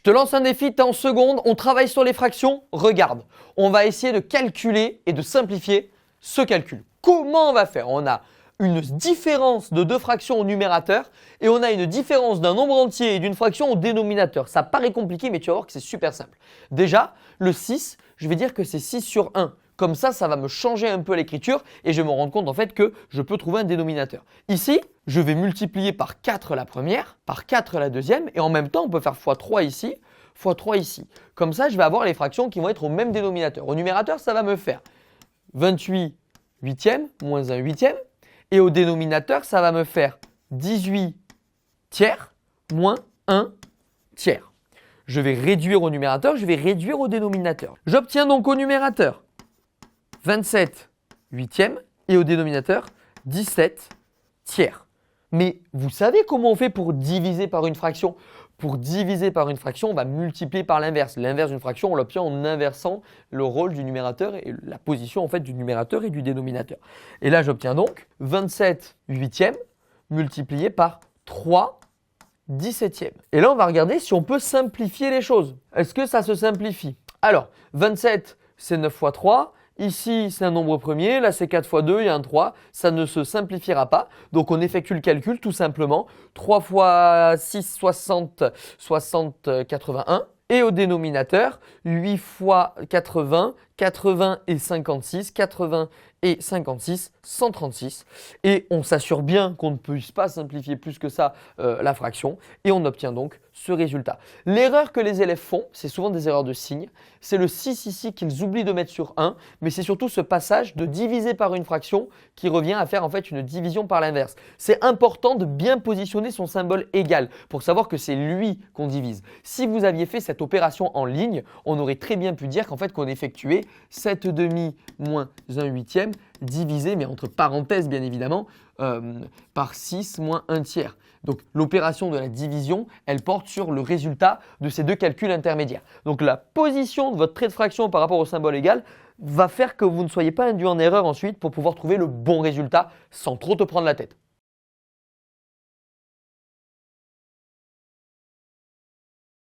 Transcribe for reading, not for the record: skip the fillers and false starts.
Je te lance un défi, t'es en seconde, on travaille sur les fractions. Regarde, on va essayer de calculer et de simplifier ce calcul. Comment on va faire? On a une différence de deux fractions au numérateur et on a une différence d'un nombre entier et d'une fraction au dénominateur. Ça paraît compliqué, mais tu vas voir que c'est super simple. Déjà, le 6, je vais dire que c'est 6 sur 1. Comme ça va me changer un peu l'écriture et je vais me rendre compte en fait que je peux trouver un dénominateur. Ici, je vais multiplier par 4 la première, par 4 la deuxième et en même temps, on peut faire x3 ici, x3 ici. Comme ça, je vais avoir les fractions qui vont être au même dénominateur. Au numérateur, ça va me faire 28 huitièmes moins 1 huitième et au dénominateur, ça va me faire 18 tiers moins 1 tiers. Je vais réduire au numérateur, je vais réduire au dénominateur. J'obtiens donc au numérateur 27 huitièmes et au dénominateur 17 tiers. Mais vous savez comment on fait pour diviser par une fraction? Pour diviser par une fraction, on va multiplier par l'inverse. L'inverse d'une fraction, on l'obtient en inversant le rôle du numérateur et la position en fait du numérateur et du dénominateur. Et là, j'obtiens donc 27 huitièmes multiplié par 3 17e. Et là, on va regarder si on peut simplifier les choses. Est-ce que ça se simplifie? Alors, 27, c'est 9 fois 3. Ici, c'est un nombre premier. Là, c'est 4 fois 2, il y a un 3. Ça ne se simplifiera pas. Donc, on effectue le calcul tout simplement. 3 fois 6, 60, 81. Et au dénominateur, 8 fois 80, 80 et 56, 80 et 56, 136. Et on s'assure bien qu'on ne puisse pas simplifier plus que ça la fraction. Et on obtient donc ce résultat. L'erreur que les élèves font, c'est souvent des erreurs de signe. C'est le 6 ici qu'ils oublient de mettre sur 1. Mais c'est surtout ce passage de diviser par une fraction qui revient à faire en fait une division par l'inverse. C'est important de bien positionner son symbole égal pour savoir que c'est lui qu'on divise. Si vous aviez fait cette opération en ligne, on aurait très bien pu dire qu'en fait qu'on effectuait 7 demi moins 1 huitième divisé, mais entre parenthèses bien évidemment, par 6 moins 1 tiers. Donc l'opération de la division, elle porte sur le résultat de ces deux calculs intermédiaires. Donc la position de votre trait de fraction par rapport au symbole égal va faire que vous ne soyez pas induit en erreur ensuite pour pouvoir trouver le bon résultat sans trop te prendre la tête.